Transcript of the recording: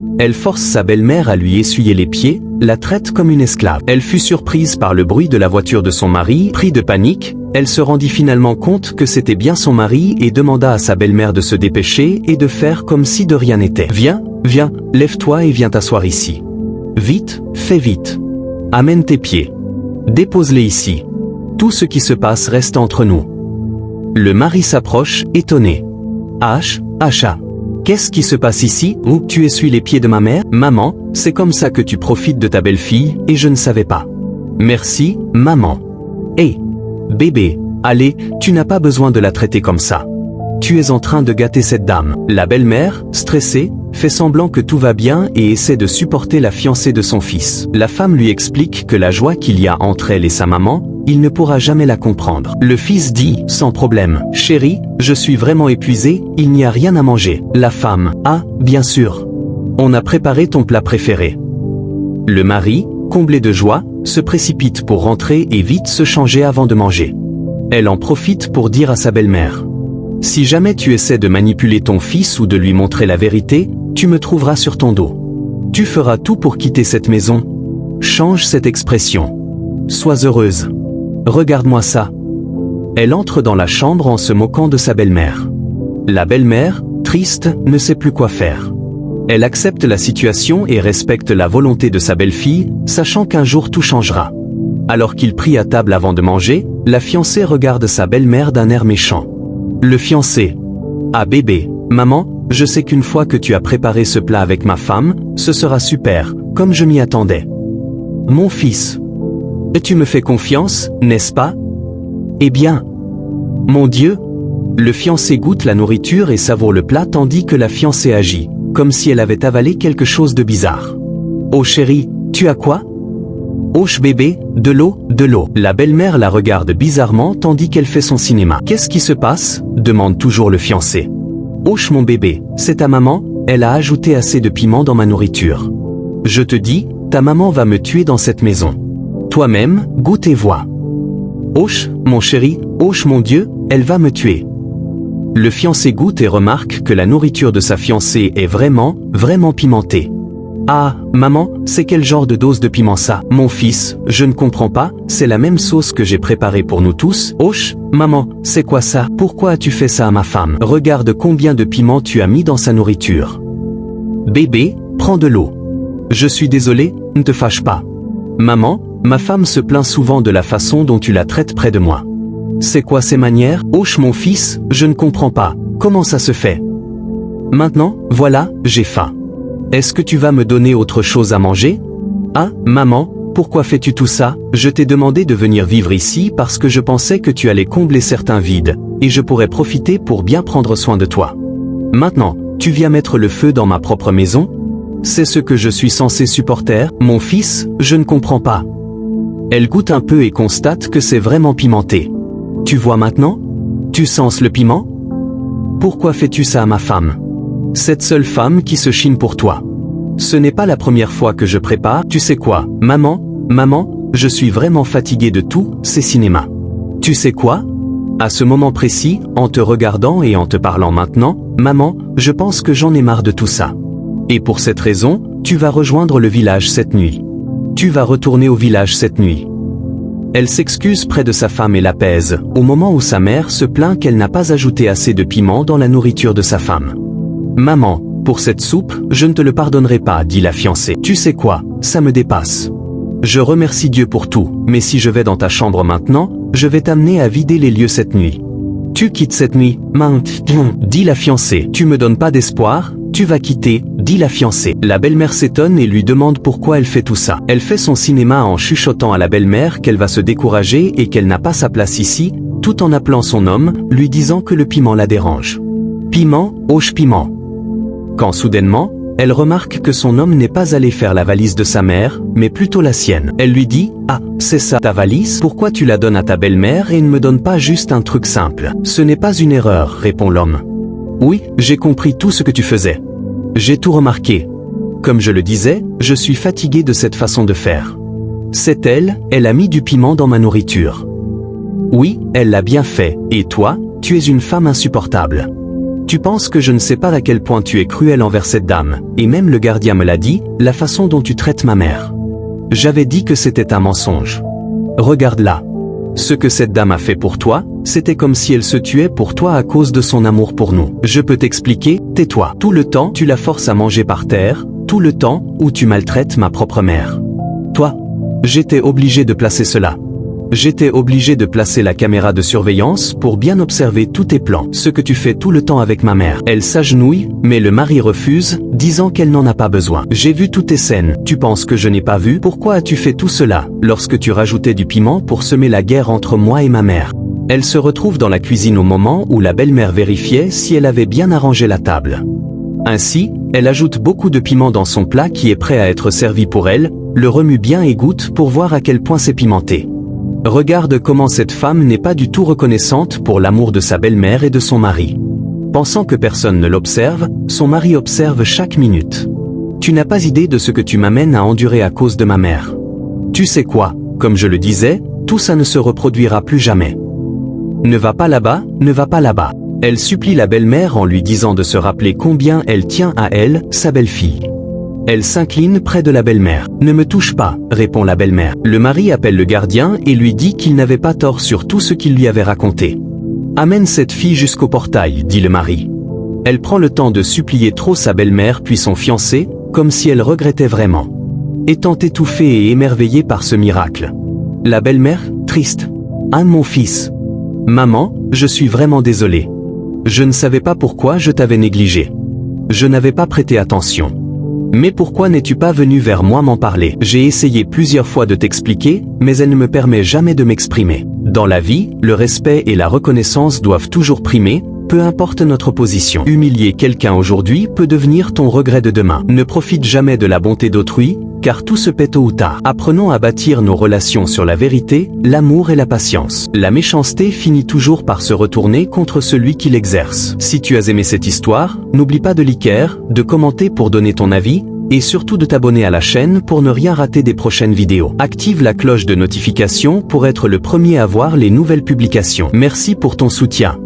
Elle force sa belle-mère à lui essuyer les pieds, la traite comme une esclave. Elle fut surprise par le bruit de la voiture de son mari, pris de panique, elle se rendit finalement compte que c'était bien son mari et demanda à sa belle-mère de se dépêcher et de faire comme si de rien n'était. « Viens, viens, lève-toi et viens t'asseoir ici. Vite, fais vite. Amène tes pieds. Dépose-les ici. Tout ce qui se passe reste entre nous. » Le mari s'approche, étonné. « Acha. Qu'est-ce qui se passe ici? Où tu essuies les pieds de ma mère? Maman, c'est comme ça que tu profites de ta belle-fille, et je ne savais pas. Merci, maman. Hé, bébé, allez, tu n'as pas besoin de la traiter comme ça. Tu es en train de gâter cette dame. » La belle-mère, stressée, fait semblant que tout va bien et essaie de supporter la fiancée de son fils. La femme lui explique que la joie qu'il y a entre elle et sa maman, il ne pourra jamais la comprendre. Le fils dit, sans problème, « Chérie, je suis vraiment épuisé, il n'y a rien à manger. » La femme, « Ah, bien sûr. On a préparé ton plat préféré. » Le mari, comblé de joie, se précipite pour rentrer et vite se changer avant de manger. Elle en profite pour dire à sa belle-mère, « Si jamais tu essaies de manipuler ton fils ou de lui montrer la vérité, tu me trouveras sur ton dos. Tu feras tout pour quitter cette maison. Change cette expression. Sois heureuse. Regarde-moi ça. » Elle entre dans la chambre en se moquant de sa belle-mère. La belle-mère, triste, ne sait plus quoi faire. Elle accepte la situation et respecte la volonté de sa belle-fille, sachant qu'un jour tout changera. Alors qu'il prie à table avant de manger, la fiancée regarde sa belle-mère d'un air méchant. Le fiancé. « Ah bébé, maman, je sais qu'une fois que tu as préparé ce plat avec ma femme, ce sera super, comme je m'y attendais. Mon fils. Tu me fais confiance, n'est-ce pas? Eh bien. Mon Dieu. » Le fiancé goûte la nourriture et savoure le plat tandis que la fiancée agit, comme si elle avait avalé quelque chose de bizarre. « Oh chérie, tu as quoi? Oh bébé, de l'eau, de l'eau. » La belle-mère la regarde bizarrement tandis qu'elle fait son cinéma. « Qu'est-ce qui se passe? » demande toujours le fiancé. « Oh mon bébé, c'est ta maman, elle a ajouté assez de piment dans ma nourriture. Je te dis, ta maman va me tuer dans cette maison. Toi-même, goûte et vois. Oh mon chéri, oh mon Dieu, elle va me tuer. » Le fiancé goûte et remarque que la nourriture de sa fiancée est vraiment pimentée. « Ah, maman, c'est quel genre de dose de piment ça? Mon fils, je ne comprends pas, c'est la même sauce que j'ai préparée pour nous tous. Oh, maman, c'est quoi ça? Pourquoi as-tu fait ça à ma femme? Regarde combien de piment tu as mis dans sa nourriture. Bébé, prends de l'eau. Je suis désolé, ne te fâche pas. Maman, ma femme se plaint souvent de la façon dont tu la traites près de moi. C'est quoi ces manières? Oh mon fils, je ne comprends pas, comment ça se fait? Maintenant, voilà, j'ai faim. Est-ce que tu vas me donner autre chose à manger? Ah, maman, pourquoi fais-tu tout ça? Je t'ai demandé de venir vivre ici parce que je pensais que tu allais combler certains vides, et je pourrais profiter pour bien prendre soin de toi. Maintenant, tu viens mettre le feu dans ma propre maison? C'est ce que je suis censé supporter? Mon fils, je ne comprends pas. Elle goûte un peu et constate que c'est vraiment pimenté. Tu vois maintenant? Tu sens le piment? Pourquoi fais-tu ça à ma femme? Cette seule femme qui se chine pour toi. Ce n'est pas la première fois que je prépare. Tu sais quoi, maman, je suis vraiment fatigué de tous ces cinémas. Tu sais quoi? À ce moment précis, en te regardant et en te parlant maintenant, maman, je pense que j'en ai marre de tout ça. Et pour cette raison, tu vas rejoindre le village cette nuit. Tu vas retourner au village cette nuit. Elle s'excuse près de sa femme et l'apaise, au moment où sa mère se plaint qu'elle n'a pas ajouté assez de piment dans la nourriture de sa femme. Maman, pour cette soupe, je ne te le pardonnerai pas, dit la fiancée. Tu sais quoi, ça me dépasse. Je remercie Dieu pour tout, mais si je vais dans ta chambre maintenant, je vais t'amener à vider les lieux cette nuit. Tu quittes cette nuit, maintenant, dit la fiancée. Tu me donnes pas d'espoir, tu vas quitter, dit la fiancée. La belle-mère s'étonne et lui demande pourquoi elle fait tout ça. Elle fait son cinéma en chuchotant à la belle-mère qu'elle va se décourager et qu'elle n'a pas sa place ici, tout en appelant son homme, lui disant que le piment la dérange. Piment, piment. Quand soudainement, elle remarque que son homme n'est pas allé faire la valise de sa mère, mais plutôt la sienne. Elle lui dit, « Ah, c'est ça ta valise? Pourquoi tu la donnes à ta belle-mère et ne me donnes pas juste un truc simple? » « Ce n'est pas une erreur, répond l'homme. Oui, j'ai compris tout ce que tu faisais. J'ai tout remarqué. Comme je le disais, je suis fatigué de cette façon de faire. C'est elle a mis du piment dans ma nourriture. Oui, elle l'a bien fait, et toi, tu es une femme insupportable. Tu penses que je ne sais pas à quel point tu es cruel envers cette dame, et même le gardien me l'a dit, la façon dont tu traites ma mère. J'avais dit que c'était un mensonge. Regarde là. Ce que cette dame a fait pour toi, c'était comme si elle se tuait pour toi à cause de son amour pour nous. Je peux t'expliquer, tais-toi. Tout le temps, tu la forces à manger par terre, tout le temps où tu maltraites ma propre mère. Toi, j'étais obligé de placer cela. J'étais obligé de placer la caméra de surveillance pour bien observer tous tes plans. Ce que tu fais tout le temps avec ma mère. Elle s'agenouille, mais le mari refuse, disant qu'elle n'en a pas besoin. J'ai vu toutes tes scènes. Tu penses que je n'ai pas vu? Pourquoi as-tu fait tout cela, lorsque tu rajoutais du piment pour semer la guerre entre moi et ma mère? Elle se retrouve dans la cuisine au moment où la belle-mère vérifiait si elle avait bien arrangé la table. Ainsi, elle ajoute beaucoup de piment dans son plat qui est prêt à être servi pour elle, le remue bien et goûte pour voir à quel point c'est pimenté. Regarde comment cette femme n'est pas du tout reconnaissante pour l'amour de sa belle-mère et de son mari. Pensant que personne ne l'observe, son mari observe chaque minute. Tu n'as pas idée de ce que tu m'amènes à endurer à cause de ma mère. Tu sais quoi, comme je le disais, tout ça ne se reproduira plus jamais. Ne va pas là-bas, ne va pas là-bas. Elle supplie la belle-mère en lui disant de se rappeler combien elle tient à elle, sa belle-fille. Elle s'incline près de la belle-mère. « Ne me touche pas », répond la belle-mère. Le mari appelle le gardien et lui dit qu'il n'avait pas tort sur tout ce qu'il lui avait raconté. « Amène cette fille jusqu'au portail », dit le mari. Elle prend le temps de supplier trop sa belle-mère puis son fiancé, comme si elle regrettait vraiment. Étant étouffée et émerveillée par ce miracle. La belle-mère, triste. « Ah mon fils. Maman, je suis vraiment désolée. Je ne savais pas pourquoi je t'avais négligé. Je n'avais pas prêté attention. Mais pourquoi n'es-tu pas venu vers moi m'en parler? J'ai essayé plusieurs fois de t'expliquer, mais elle ne me permet jamais de m'exprimer. Dans la vie, le respect et la reconnaissance doivent toujours primer, peu importe notre position. Humilier quelqu'un aujourd'hui peut devenir ton regret de demain. Ne profite jamais de la bonté d'autrui, car tout se paie tôt ou tard. Apprenons à bâtir nos relations sur la vérité, l'amour et la patience. La méchanceté finit toujours par se retourner contre celui qui l'exerce. Si tu as aimé cette histoire, n'oublie pas de liker, de commenter pour donner ton avis, et surtout de t'abonner à la chaîne pour ne rien rater des prochaines vidéos. Active la cloche de notification pour être le premier à voir les nouvelles publications. Merci pour ton soutien.